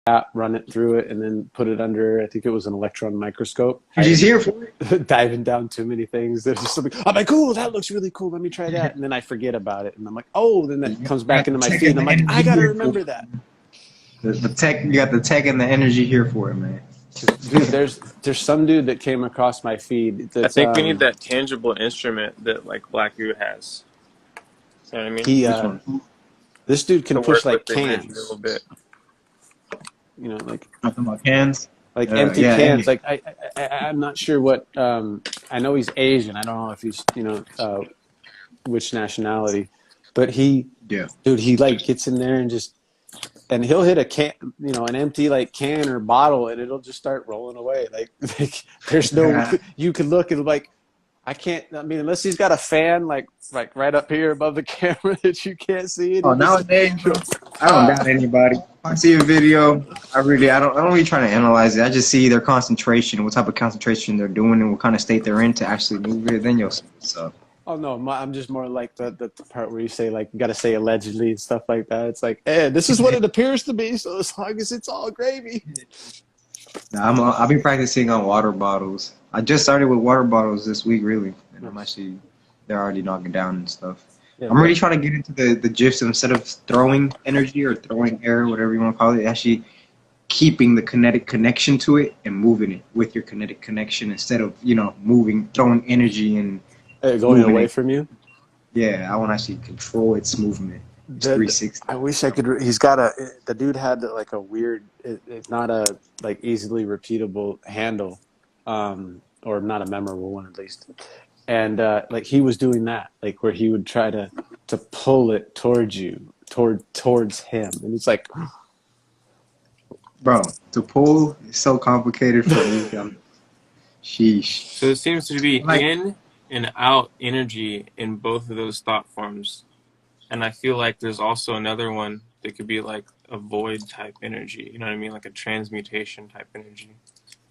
app, run it through it, and then put it under, I think it was an electron microscope. She's here for it. Diving down too many things. There's just something, I'm like, cool, that looks really cool. Let me try that. And then I forget about it. And I'm like, oh, then that comes back into my feed. And I'm like, I got to remember that. The tech, you got the tech and the energy here for it, man. Dude, there's some dude that came across my feed. I think we need that tangible instrument that like Black Goo has. You know what I mean? He, this dude can push like cans. A little bit. You know, like I'm talking about cans, like empty cans. Like I'm not sure what. I know he's Asian. I don't know if he's which nationality, but dude, he like gets in there and just. And he'll hit a can, you know, an empty like can or bottle, and it'll just start rolling away. Like there's no, you can look and like, I can't. I mean, unless he's got a fan like right up here above the camera that you can't see it. Oh, nowadays, I don't doubt anybody. If I see a video, I don't really try to analyze it. I just see their concentration, what type of concentration they're doing, and what kind of state they're in to actually move it. Then you'll see. So. Oh no, I'm just more like the part where you say like you got to say allegedly and stuff like that. It's like, hey, this is what it appears to be. So as long as it's all gravy. Nah, I've been practicing on water bottles. I just started with water bottles this week, really, and they're already knocking down and stuff. Yeah, I'm really trying to get into the gifs instead of throwing energy or throwing air, whatever you want to call it. Actually, keeping the kinetic connection to it and moving it with your kinetic connection instead of throwing energy and. Going away from you? Yeah, I want to actually control its movement. It's 360. I wish I could. The dude had like a weird, it's not a like easily repeatable handle, or not a memorable one at least. And like he was doing that, like where he would try to pull it towards you, towards him, and it's like, bro, to pull is so complicated for me. Sheesh. So it seems to be in and out energy in both of those thought forms. And I feel like there's also another one that could be like a void type energy, you know what I mean? Like a transmutation type energy.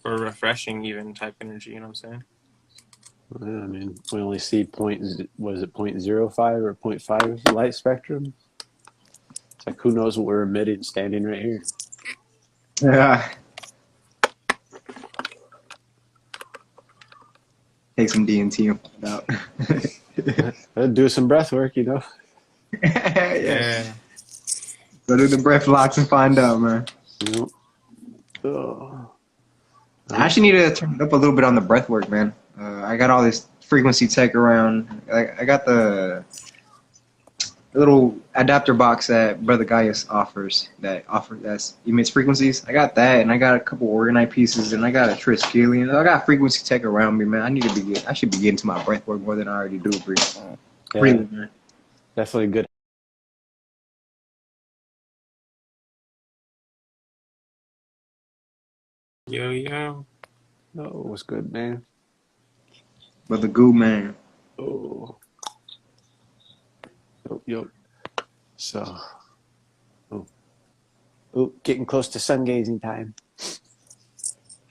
Or a refreshing even type energy, you know what I'm saying? Yeah, I mean, we only see 0.05 or 0.5 light spectrum. It's like, who knows what we're emitting standing right here? Yeah. Take some DMT and find out. Do some breath work, you know. Yeah. Go do the breath locks and find out, man. Yep. Oh. I actually need to turn it up a little bit on the breath work, man. I got all this frequency tech around. I got the little adapter box that Brother Gaius offers that emits frequencies. I got that, and I got a couple orgonite pieces, and I got a Triskelion. I got frequency tech around me, man. I should be getting to my breath work more than I already do. Really, man. Definitely good. Yo. Oh, what's good, man? Brother Goo, man. Oh. Yo. So, getting close to sun gazing time.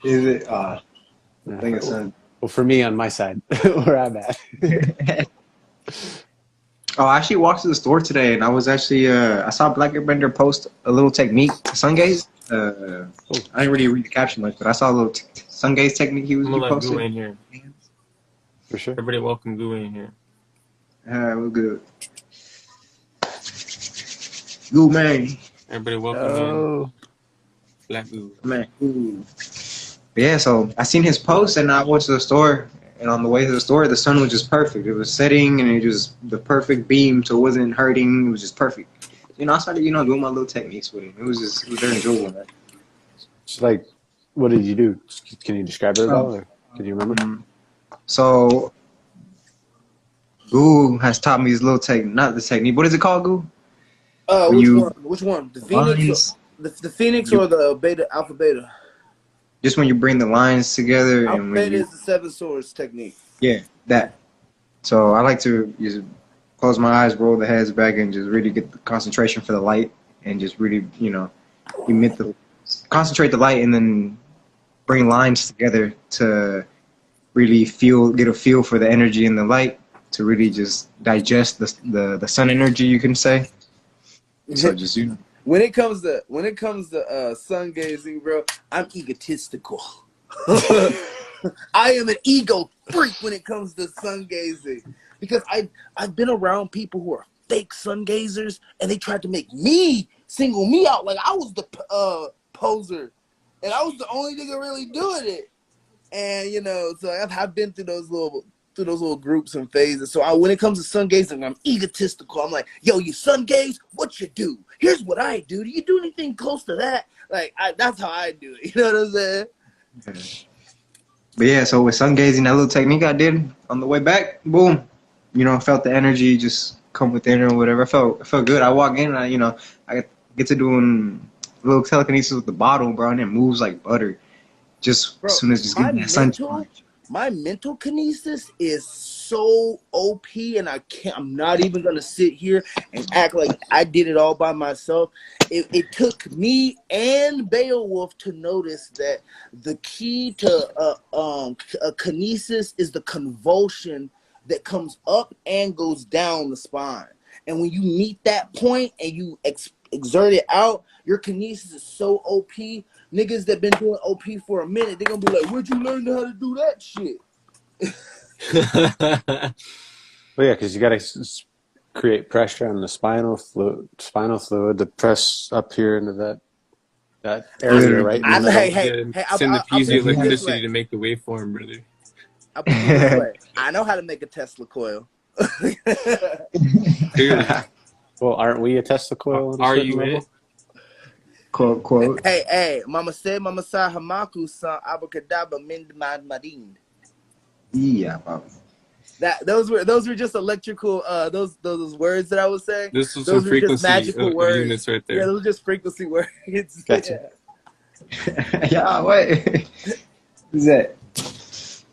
Is it? I think it's sun. Well, for me on my side, where I'm at. I actually walked to the store today, and I was actually I saw Black Airbender post a little technique to sun gaze. I didn't really read the caption much, but I saw a little sun gaze technique he posted. Goo in here. For sure. Everybody welcome Goo in here. We're good. Goo, man. Everybody welcome Black Goo. Man. Ooh. Yeah, so I seen his post, and I went to the store, and on the way to the store, the sun was just perfect. It was setting, and it was the perfect beam, so it wasn't hurting. It was just perfect. I started, doing my little techniques with him. It was very enjoyable, man. So, like, what did you do? Can you describe it at all, or can you remember? So, Goo has taught me his little technique, not the technique. What is it called, Goo? Which one? The Phoenix? The Phoenix or the Alpha Beta? Just when you bring the lines together. Alpha Beta is the 7 swords technique. Yeah, that. So I like to just close my eyes, roll the heads back, and just really get the concentration for the light, and just really, concentrate the light, and then bring lines together to really get a feel for the energy in the light, to really just digest the sun energy, you can say. So just when it comes to sun gazing, bro, I'm egotistical. I am an ego freak when it comes to sun gazing because I've been around people who are fake sun gazers and they tried to make me single me out like I was the poser and I was the only nigga really doing it. And you know, so I've been through those little groups and phases. So when it comes to sun gazing, I'm egotistical. I'm like, yo, you sun gaze? What you do? Here's what I do. Do you do anything close to that? Like, that's how I do it. You know what I'm saying? But yeah, so with sun gazing, that little technique I did on the way back, boom, you know, I felt the energy just come within or whatever. I felt good. I walk in and I get to doing a little telekinesis with the bottle, bro, and it moves like butter. Just Bro, as soon as just getting that sunshine. my mental kinesis is so OP, and I'm not even gonna sit here and act like I did it all by myself. It took me and BeoWolf to notice that the key to a kinesis is the convulsion that comes up and goes down the spine. And when you meet that point and you exert it out, your kinesis is so OP. Niggas that been doing OP for a minute, they gonna be like, "Where'd you learn how to do that shit?" Well, yeah, because you got to create pressure on the spinal fluid to press up here into that area right in the middle. Hey, send the I'll put it this electricity way. to make the waveform, brother. I'll put it this way. I know how to make a Tesla coil. Clearly. Well, aren't we a Tesla coil? Are you in it? Quote. Hey, Mama said, Mama sa hamaku sa abacadabra mind madin. Yeah, bro. Those were just electrical those words that I was saying. This was those some were just frequency magical words. units right there. Yeah, those were just frequency words. Gotcha. Yeah, what is that?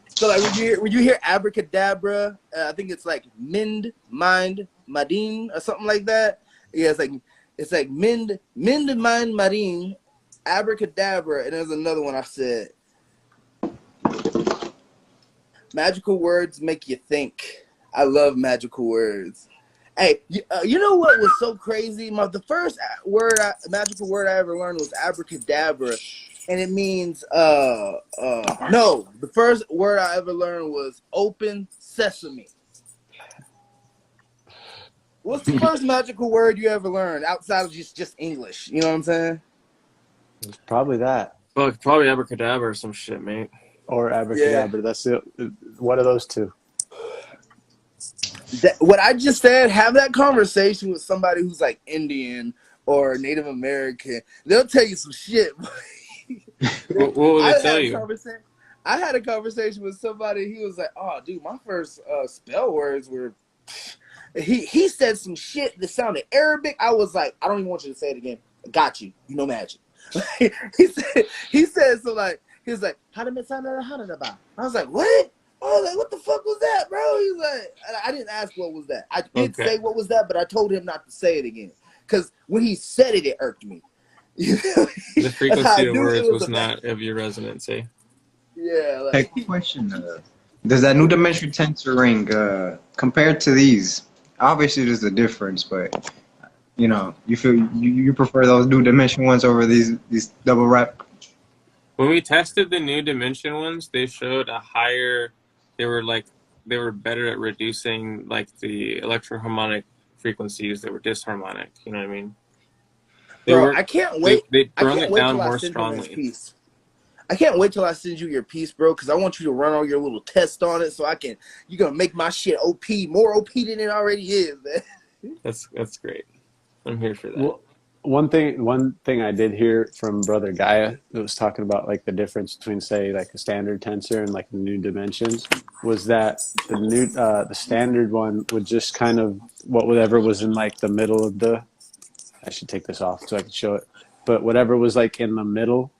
So like when you hear abracadabra, I think it's like mind madin or something like that. Yeah, it's like mind mind madin, abracadabra, and there's another one I said. Magical words make you think. I love magical words. Hey, you know what was so crazy? The first magical word I ever learned was abracadabra, and it means no. The first word I ever learned was open sesame. What's the first magical word you ever learned outside of just English? You know what I'm saying? It's probably that. Well, probably abracadabra or some shit, mate. Or abracadabra. Yeah. That's it. One of those two. What I just said, have that conversation with somebody who's like Indian or Native American. They'll tell you some shit. What will they tell you? I had a conversation with somebody. He was like, "Oh, dude, my first spell words were." He said some shit that sounded Arabic. I was like, "I don't even want you to say it again. I got you. You know magic." he said so like. He was like, I was like, what? I was like, what the fuck was that, bro? He was like, I didn't ask what was that. I did say what was that, but I told him not to say it again. Because when he said it, it irked me. The frequency of words was not of your resonance, eh? Yeah. Like, hey, question. Does that new dimension tensor ring, compared to these, obviously there's a difference, but, you know, you feel you prefer those new dimension ones over these double wrap? When we tested the new dimension ones, they showed a higher. They were better at reducing like the electroharmonic frequencies that were disharmonic. You know what I mean? I can't wait. They brought it down more strongly. I can't wait till I send you your piece, bro, because I want you to run all your little tests on it, so you're gonna make my shit OP, more OP than it already is, man. That's great. I'm here for that. Well, one thing I did hear from Brother Gaia that was talking about like the difference between say like a standard tensor and like the new dimensions was that the standard one would just kind of whatever was in like the middle of I should take this off so I can show it, but whatever was like in the middle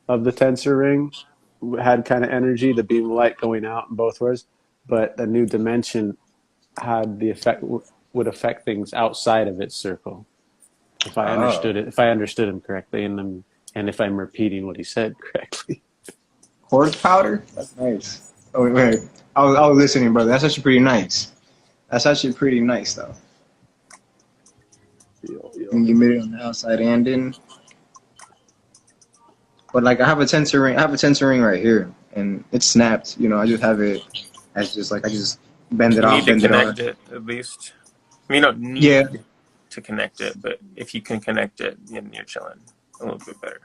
of the tensor ring had kind of energy, the beam of light going out in both ways, but the new dimension had the effect would affect things outside of its circle. If I understood him correctly, and if I'm repeating what he said correctly. Quartz powder? That's nice. Oh wait, I was listening, brother. That's actually pretty nice. That's actually pretty nice, though. and humidity on the outside and in. But like I have a tensor ring. I have a tensor ring right here, and it's snapped. You know, I just have it as just like I just bend it You need off, to bend it on. connect it at least. I mean, you don't Yeah, need to connect it, but if you can connect it, then you're chilling a little bit better.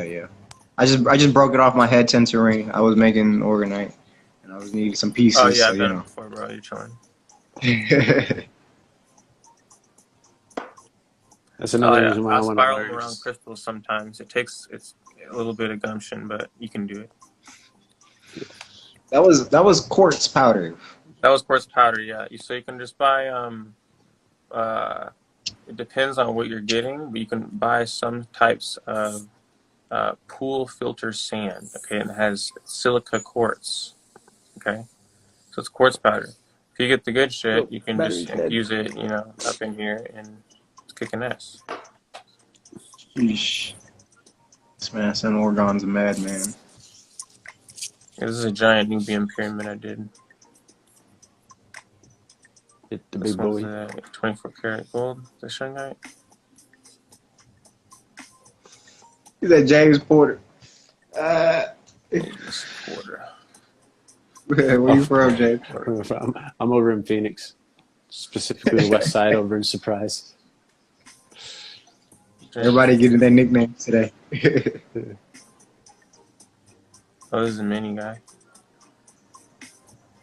yeah. I just broke it off my head tensor ring. I was making organite, and I was needing some Oh pieces. yeah, So I've you done know. it before, bro. You're chilling. That's Oh another yeah, reason why I I'll want to spiral them learn. around crystals sometimes. It's a little bit of gumption, but you can do it. that was quartz powder. That was quartz powder, yeah. So you can just buy uh it depends on what you're getting, but you can buy some types of pool filter sand, okay, and it has silica quartz, okay? So it's quartz powder. If you get the good shit, Oh, you can just battery's dead. infuse it, up in here and it's kicking ass. Sheesh. This man sent Orgon's a madman. Yeah, this is a giant Nubian pyramid I did. Hit the This big one's boy. the 24 karat gold, the shungite. He's at James Porter. James Porter. Where you from, James? I'm over in Phoenix, specifically the west side over in Surprise. Everybody getting their nicknames today. Oh, this is a mini guy.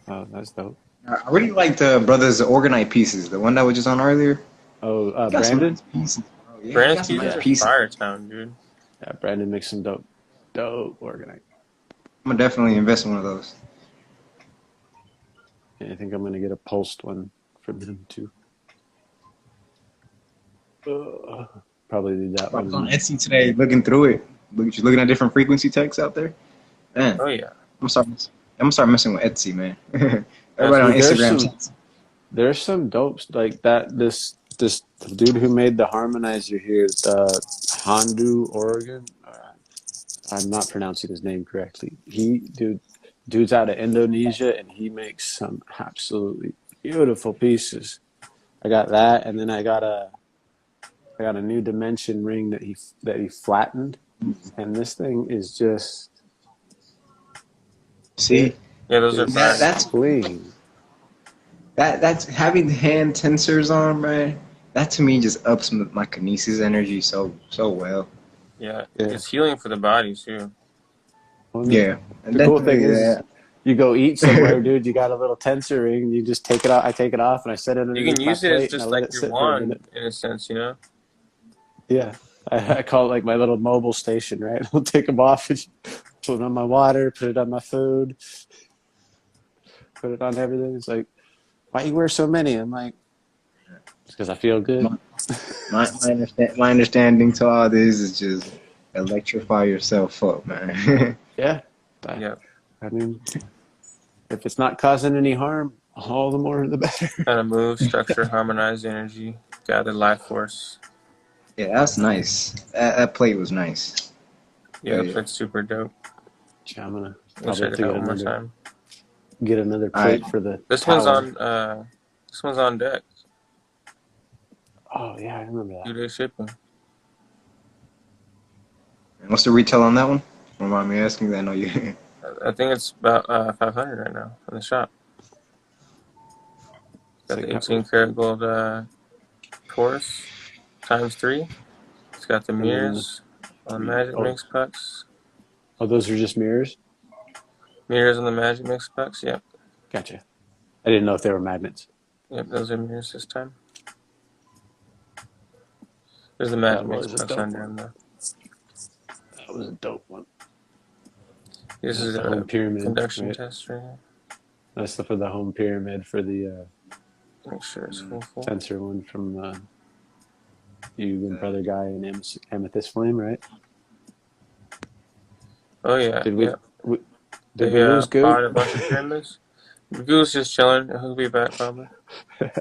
Oh, that's dope. I really liked Brothers Organite pieces, the one that was just on earlier. Oh, Got some Brandon? nice pieces, bro. Yeah, Brandon's got some pieces nice are pieces. fire town, dude. Yeah, Brandon makes some dope organite. I'm gonna definitely invest in one of those. Yeah, I think I'm gonna get a pulsed one from him too. Probably do that I was one. on Etsy today, looking through it, just looking at different frequency texts out there. Man, Oh yeah. I'm gonna start messing with Etsy, man. Everybody on Dude, Instagram. there's some dopes like that. This dude who made the harmonizer here, the Hondu, Oregon. I'm not pronouncing his name correctly. Dude's out of Indonesia, and he makes some absolutely beautiful pieces. I got that, and then I got a new dimension ring that he flattened, and this thing is just See, Yeah, those are fire. that's clean. that's having hand tensors on, man. That to me just ups my kinesis energy so well. Yeah, Yeah. it's healing for the body too. Well, Yeah, and the cool thing is, yeah. you go eat somewhere, dude. You got a little tensor ring. You just take it off. I take it off, and I set it You underneath can my use it as plate, and I just let like it your sit for a wand minute. in a sense, you know? Yeah, I call it like my little mobile station, right? I'll take them off, and put it on my water, put it on my food, put it on everything. It's like, why you wear so many? I'm like, it's because I feel good. My understanding to all this is just electrify yourself up, man. Yeah. Yeah. I mean, if it's not causing any harm, all the more the better. Kind of move, structure, harmonize energy, gather life force. Yeah, that's nice. That plate was nice. Yeah, Yeah. that's super dope. Yeah, I'm gonna We'll probably check have it to out one more time. get another plate for the This tower. one's on deck. Oh yeah, I remember that. 2-day shipping. What's the retail on that one? Don't mind me asking. I know you. I think it's about 500 right now in the shop. Got the 18 karat gold course ×3. It's got the mirrors on Magic Mix pucks. Oh, those are just mirrors? Mirrors on the Magic Mix pucks, yep. Gotcha. I didn't know if they were magnets. Yep, those are mirrors this time. There's the Magic Mix pucks under them though. That was a dope one. This is the a home pyramid conduction right? test right here. That's for the home pyramid for the Make sure it's full. sensor one from you and brother guy and Amethyst Flame, right? Oh yeah. Did we They lose Goo? bought a bunch of pyramids. Goo's just chilling. He'll be back probably. This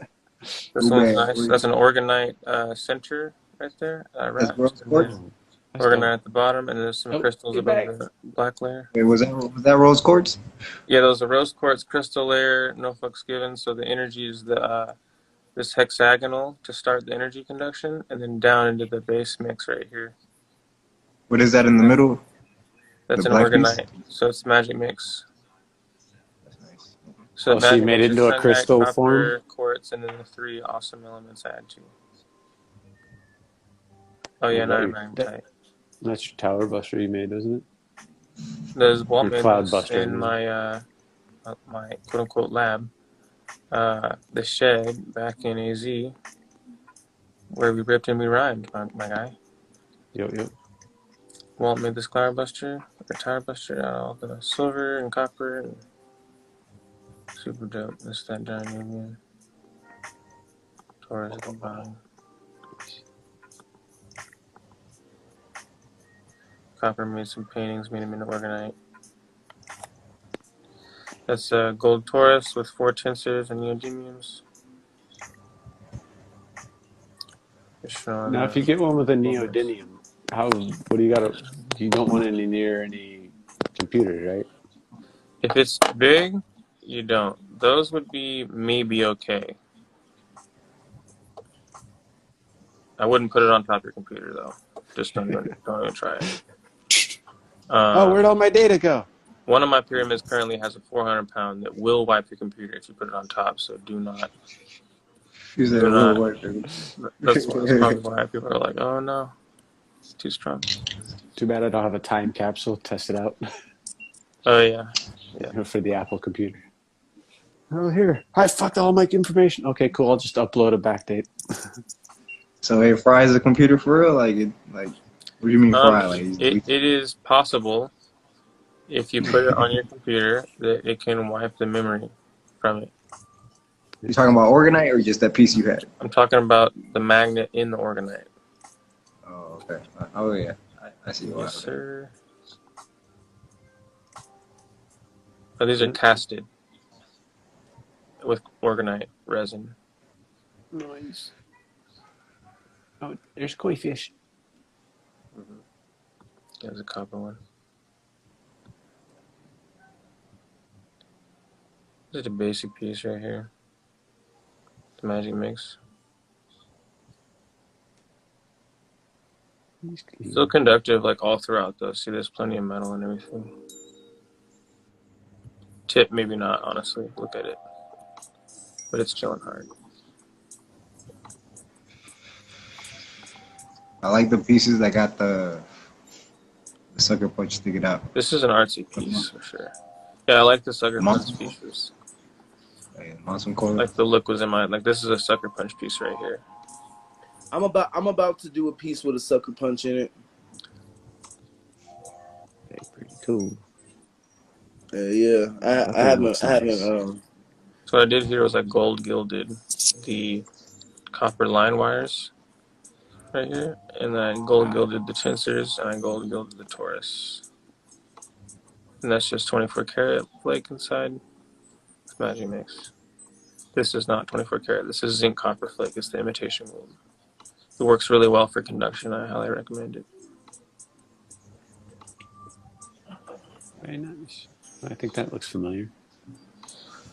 one's nice. That's an organite center right there. Wrapped. Organite at the bottom, and there's some crystals above the black layer. Wait, was that rose quartz? Yeah, those are rose quartz crystal layer. No fucks given. So the energy is the this hexagonal to start the energy conduction, and then down into the base mix right here. What is that in the middle? That's The an black piece? organite, so it's magic mix. That's nice. So Oh, so you magic made mix it is into a sunlight, crystal form? copper, quartz, and then the 3 awesome elements I add to. Oh yeah, now I'm magnetite. That's your tower buster you made, isn't it? Walt Your made cloud this buster. in my my quote unquote lab, the shed back in AZ, where we ripped and we rhymed, my guy. Yep. Walt made this cloud buster, or tower buster, out of all the silver and copper, and super dope. This that diamond, Taurus at the bottom. Copper made some paintings, made them into organite. That's a gold Taurus with 4 tensors and neodymiums. Now, if you get one with a neodymium, what do you got? You don't want any near any computers, right? If it's big, you don't. Those would be maybe okay. I wouldn't put it on top of your computer though. Just don't even try it. Where'd all my data go? One of my pyramids currently has a 400-pound that will wipe your computer if you put it on top. So do not. That's probably why people are like, "Oh no, it's too strong." Too bad I don't have a time capsule. Test it out. Oh yeah. For the Apple computer. Oh, here. I fucked all my information. Okay, cool. I'll just upload a backdate. So it fries the computer for real? Like, what do you mean fry? It is possible, if you put it on your computer, that it can wipe the memory from it. You're talking about organite or just that piece you had? I'm talking about the magnet in the organite. Oh, okay. Oh, yeah. I see. Yes, sir. Oh, these are casted with organite resin. Nice. Oh, there's koi fish. There's a copper one. Just a basic piece right here. The magic mix. Still conductive, like all throughout though. See, there's plenty of metal and everything. Tip, maybe not, honestly. Look at it. But it's chilling hard. I like the pieces that got the sucker punch to get out. This is an artsy piece for sure. Yeah, I like the sucker punch features. Like the look was in my this is a sucker punch piece right here. I'm about to do a piece with a sucker punch in it. Okay, pretty cool. Yeah. I haven't. So what I did here was I gold gilded the copper line wires right here, and then I gold gilded the tensors, and I gold gilded the Taurus. And that's just 24 karat flake inside. It's magic mix. This is not 24 karat. This is zinc copper flake. It's the imitation gold. It works really well for conduction. I highly recommend it. Very nice. I think that looks familiar.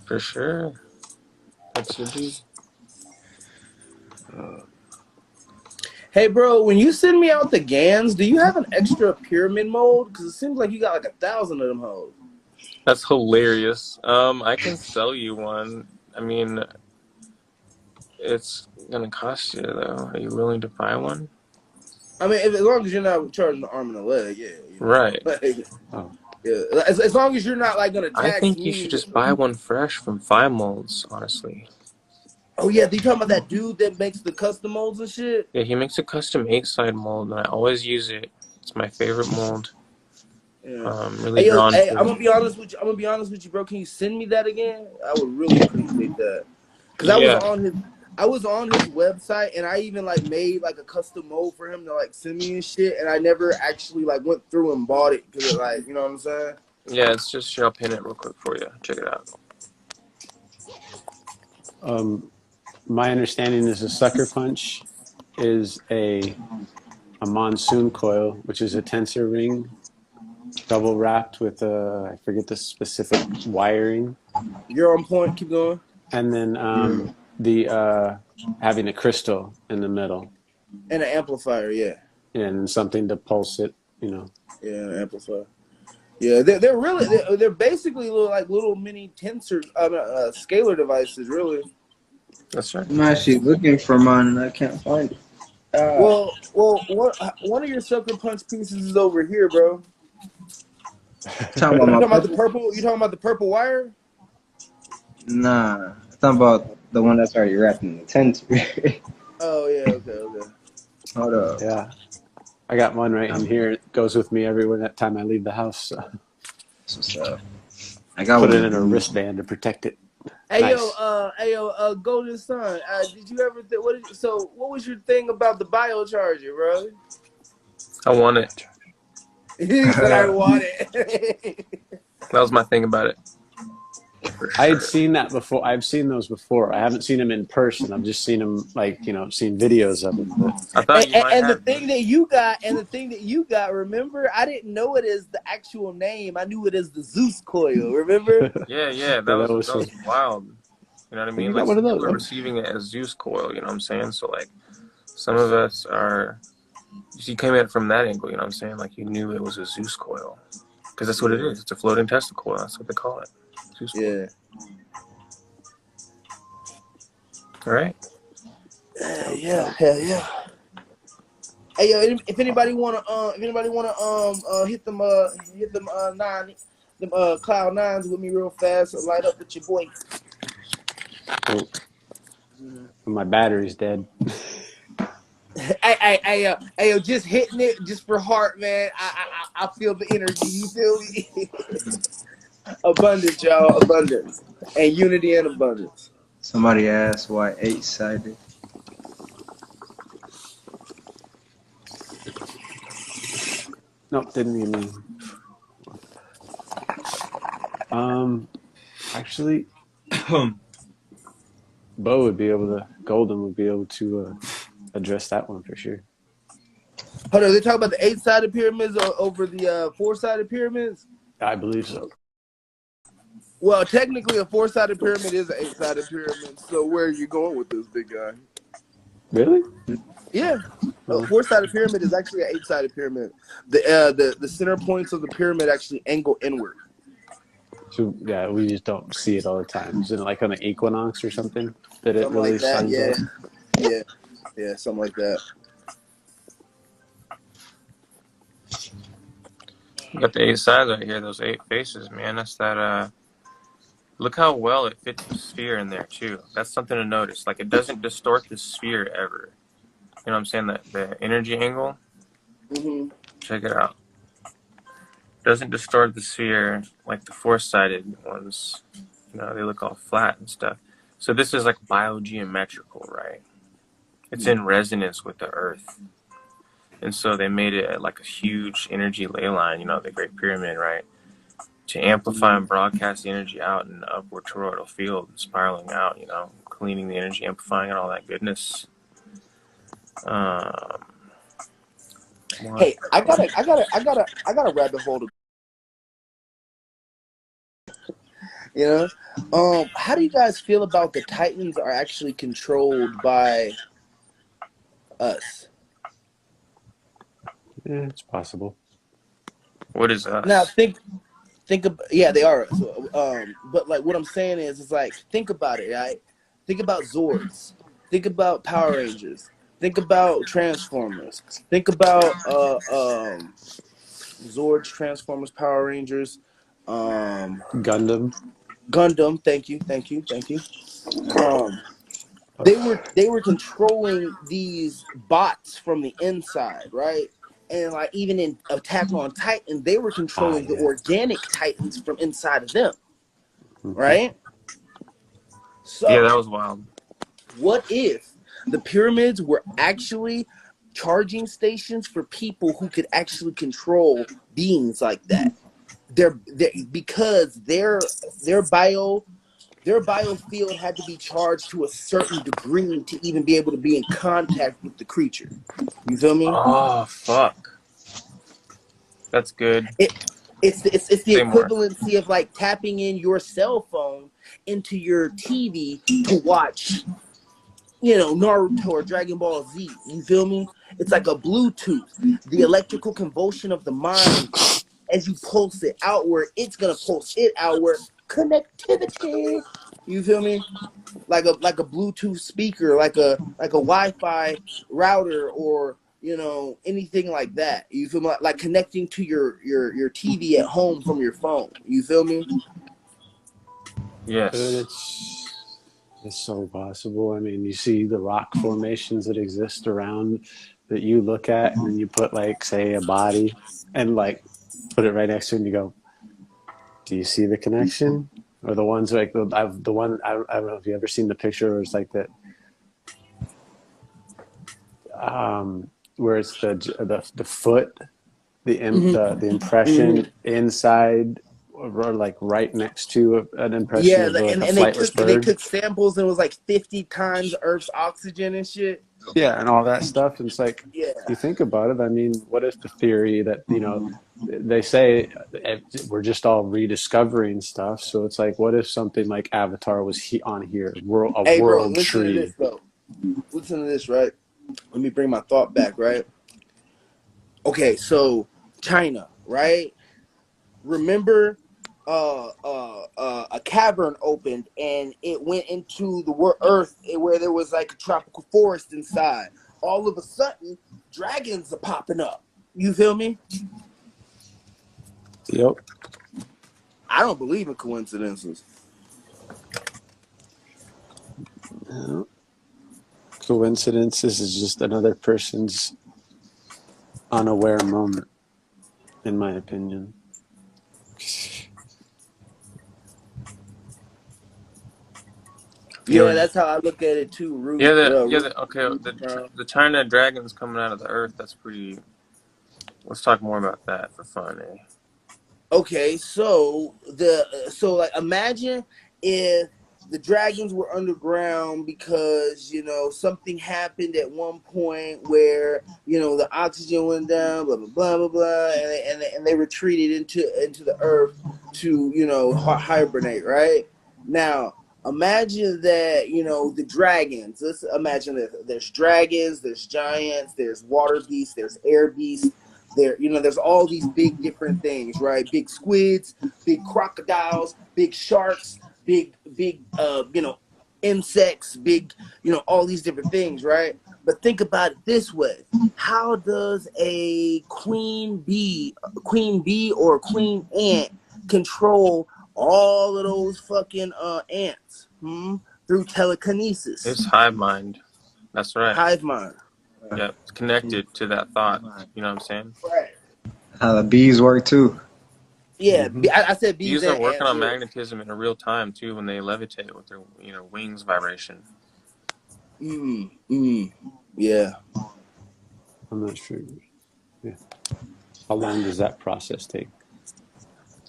For sure. That's your dude. Hey, bro, when you send me out the GANs, do you have an extra pyramid mold? Because it seems like you got like 1,000 of them hoes. That's hilarious. I can sell you one. I mean, it's gonna cost you though. Are you willing to buy one? I mean, as long as you're not charging the arm and a leg, yeah. You know? Right. Yeah. As long as you're not like gonna tax I think me. you should just buy one fresh from Five Molds, honestly. Oh yeah, you talking about that dude that makes the custom molds and shit? Yeah, he makes a custom 8-side mold, and I always use it. It's my favorite mold. Yeah. Really hey, I'm gonna be honest with you, bro. Can you send me that again? I would really appreciate that. Cause I was on his website, and I even like made like a custom mold for him to like send me and shit, and I never actually like went through and bought it because like, you know what I'm saying? Yeah, it's just I'll pin it real quick for you. Check it out. My understanding is a sucker punch is a monsoon coil, which is a tensor ring, double wrapped with I forget the specific wiring. You're on point. Keep going. And then having a crystal in the middle And an amplifier, yeah. and something to pulse it, you know. Yeah, an amplifier. Yeah, they're really they're basically little mini tensor scalar devices, really. That's right. I'm actually looking for mine and I can't find it. Well, one of your sucker punch pieces is over here, bro. Talking You about my talking about the purple? purple? You talking about the purple wire? Nah, I'm talking about the one that's already wrapped in the tensor. Oh yeah, okay. Hold up. Yeah. I got one right in here. It goes with me everywhere that time I leave the house. So That's what's up. I got put one it of in a these. wristband to protect it. Hey Nice. yo, Golden Sun. Did you ever? What was your thing about the biocharger, bro? I want it. He said I want it. That was my thing about it. For I had sure. seen that before. I've seen those before. I haven't seen them in person. I've just seen them, like, you know, seen videos of them. But I thought you might And the have. thing that you got, remember? I didn't know it as the actual name. I knew it as the Zeus coil. Remember? Yeah, that was that funny. was wild. You know what I Like, mean? you Like got one some of people are those. receiving it as Zeus coil. You know what I'm saying? So like, some of us are. You came at it from that angle. You know what I'm saying? Like you knew it was a Zeus coil, because that's what it is. It's a floating testicle coil. That's what they call it. Zeus coil. Yeah. All right. Yeah. Hell yeah. Hey yo, if anybody wanna hit them cloud nines with me real fast, light up with your boy. Oh, my battery's dead. Hey, yo, just hitting it just for heart, man. I feel the energy. You feel me? Abundance, y'all. Abundance. And unity and abundance. Somebody asked why 8-sided. Nope, didn't mean me. Actually, Golden would be able to address that one for sure. Hold on, they talk about the 8-sided pyramids over the 4-sided pyramids? I believe so. Well, technically, a 4-sided pyramid is an 8-sided pyramid. So where are you going with this, big guy? Really? Yeah, a 4-sided pyramid is actually an 8-sided pyramid. The center points of the pyramid actually angle inward. So yeah, we just don't see it all the time. Is it like on an equinox or something that it Something really like that. shines out? Yeah, something like that. You got the 8 sides right here. Those 8 faces, man. That's that. Look how well it fits the sphere in there too. That's something to notice. Like it doesn't distort the sphere ever. You know what I'm saying? The energy angle. Mm-hmm. Check it out. Doesn't distort the sphere like the 4-sided ones. You know, they look all flat and stuff. So this is like biogeometrical, right? It's in resonance with the earth. And so they made it like a huge energy ley line, you know, the Great Pyramid, right? To amplify and broadcast the energy out in an upward toroidal field, spiraling out, you know, cleaning the energy, amplifying and all that goodness. Hey, I gotta rabbit hole. You know, how do you guys feel about the Titans are actually controlled by us? Yeah, it's possible. What is us? Now think about, yeah, they are. But like what I'm saying is like think about it, right? Think about Zords. Think about Power Rangers. Think about Transformers. Think about Zords, Transformers, Power Rangers, Gundam. Gundam. Thank you. They were controlling these bots from the inside, right? And like even in Attack on Titan, they were controlling the organic Titans from inside of them, right? So Yeah, that was wild. what if the pyramids were actually charging stations for people who could actually control beings like that? Because their biofield had to be charged to a certain degree to even be able to be in contact with the creature. You feel me? Oh, fuck. That's good. It's the Say more. equivalency of like tapping in your cell phone into your TV to watch, Naruto or Dragon Ball Z. You feel me? It's like a Bluetooth. The electrical convulsion of the mind, as you pulse it outward, it's gonna pulse it outward. Connectivity. You feel me? Like a Bluetooth speaker, like a Wi-Fi router, or anything like that. You feel me? Like connecting to your TV at home from your phone. You feel me? Dude, Yes. it's so possible. I mean, you see the rock formations that exist around that you look at, and then you put like, say, a body, and like put it right next to it, and you go, "Do you see the connection?" Or the ones like the one I don't know if you ever seen the picture where it's like that, where it's the foot, the impression inside, or like right next to an impression Yeah, of like and, a and they flightless took they bird. took samples, and it was like 50 times Earth's oxygen and shit. Yeah, and all that stuff. And it's like, Yeah. you think about it. I mean, what if the theory that, they say we're just all rediscovering stuff. So it's like, what if something like Avatar was on here, a Hey, bro, world listen to this tree? though. Listen to this, right? Let me bring my thought back, right? Okay, so China, right? Remember, a cavern opened and it went into the earth, where there was like a tropical forest inside. All of a sudden, dragons are popping up. You feel me? Yep. I don't believe in coincidences. Coincidences is just another person's unaware moment, in my opinion. Yeah, Feeling. that's how I look at it too. Okay. The China dragons coming out of the earth. That's pretty. Let's talk more about that for fun, eh? Okay, so like imagine if the dragons were underground because something happened at one point where the oxygen went down, blah blah blah blah blah, and they retreated into the earth to hibernate. Right now, imagine that the dragons. Let's imagine that there's dragons, there's giants, there's water beasts, there's air beasts. There's all these big different things, right? Big squids, big crocodiles, big sharks, big insects, big all these different things, right? But think about it this way: how does a queen bee or queen ant control all of those fucking ants? Through telekinesis, It's hive mind. That's right. hive mind. Yeah, it's connected to that thought. You know what I'm saying? Right. How the bees work too. Yeah, Mm-hmm. I said bees Bees are and working ants. on Yeah. magnetism in a real time too when they levitate with their wings vibration. Yeah. I'm not sure. Yeah. How long does that process take?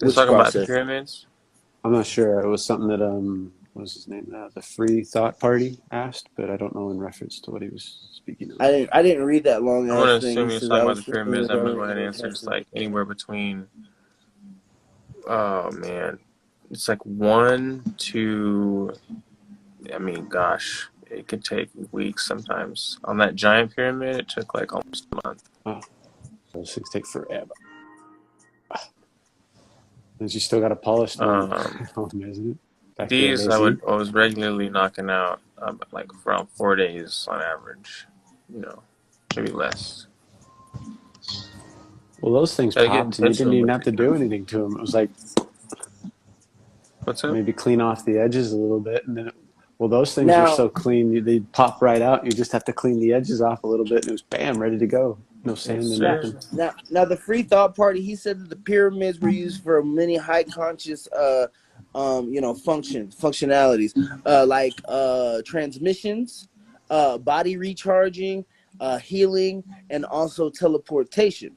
Let's Which talk about process? pyramids. I'm not sure. It was something that what was his name? The Free Thought Party asked, but I don't know in reference to what he was speaking of. I didn't read that long I'm ass gonna thing. assume He he was says talking I about was the thinking pyramids. I'm gonna about go ahead and answer. It's like anywhere between. Oh man, it's like 1 to. I mean, gosh, it could take weeks sometimes. On that giant pyramid, it took like almost a month. Oh, those things take forever. And you still got to polish them Um, home, isn't it? Back to these AC. I was regularly knocking out like around 4 days on average. Maybe less. Well, those things Gotta get popped, and you didn't intentional even with have it. to do anything to them. It was like What's up? maybe clean off the edges a little bit, and then well, those things were now. so clean, they'd pop right out. You just have to clean the edges off a little bit, and it was bam, ready to go. No Yes, sand and Now, sir. nothing. now, the free thought party. He said that the pyramids were used for many high conscious, functionalities, like transmissions, body recharging, healing, and also teleportation.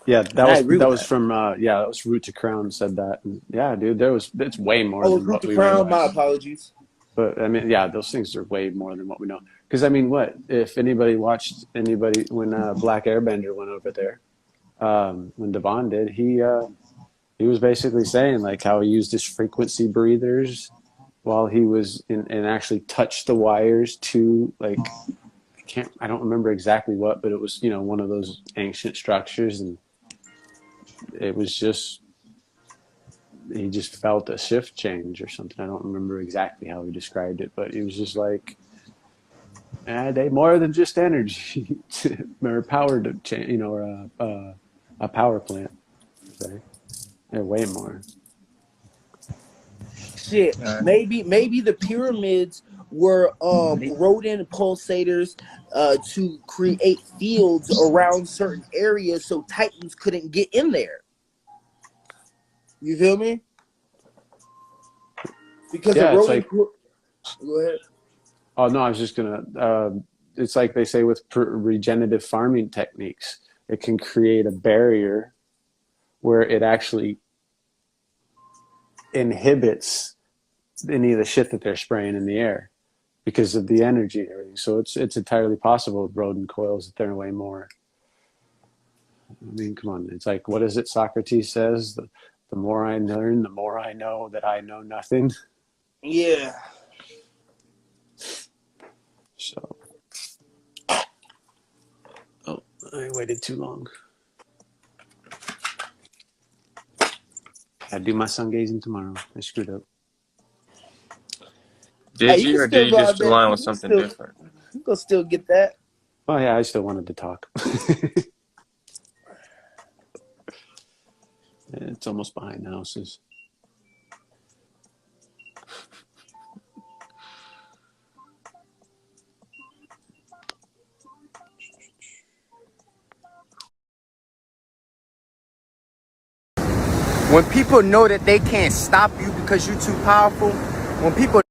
Yeah, And I agree that with was that. from that was Root to Crown said that. And yeah, dude, it's way more Oh, than it's root what to we crown. My realize. apologies. But I mean, yeah, those things are way more than what we know. Because I mean, what if anybody watched anybody when Black Airbender went over there? When Devon did, He was basically saying like how he used his frequency breathers while he was in, and actually touched the wires to like I don't remember exactly what, but it was, you know, one of those ancient structures, and it was just he just felt a shift change or something. I don't remember exactly how he described it, but it was just like they more than just energy or power to change, you know, or a power plant. Say. They're way more. Shit, maybe the pyramids were rodent pulsators to create fields around certain areas so titans couldn't get in there. You feel me? Because Yeah, the it's rodent. like. Go ahead. Oh no, I was just gonna. It's like they say with regenerative farming techniques, it can create a barrier where it actually inhibits any of the shit that they're spraying in the air because of the energy and everything. So it's entirely possible with rodent coils that they're way more. I mean, come on, it's like what is it? Socrates says, the more I learn, the more I know that I know nothing. Yeah. So, oh, I waited too long. I do my sun gazing tomorrow. I screwed up. Did You you, can or still did you go just out there. align with something different? You can still get that. Oh yeah, I still wanted to talk. It's almost behind houses. When people know that they can't stop you because you're too powerful, when people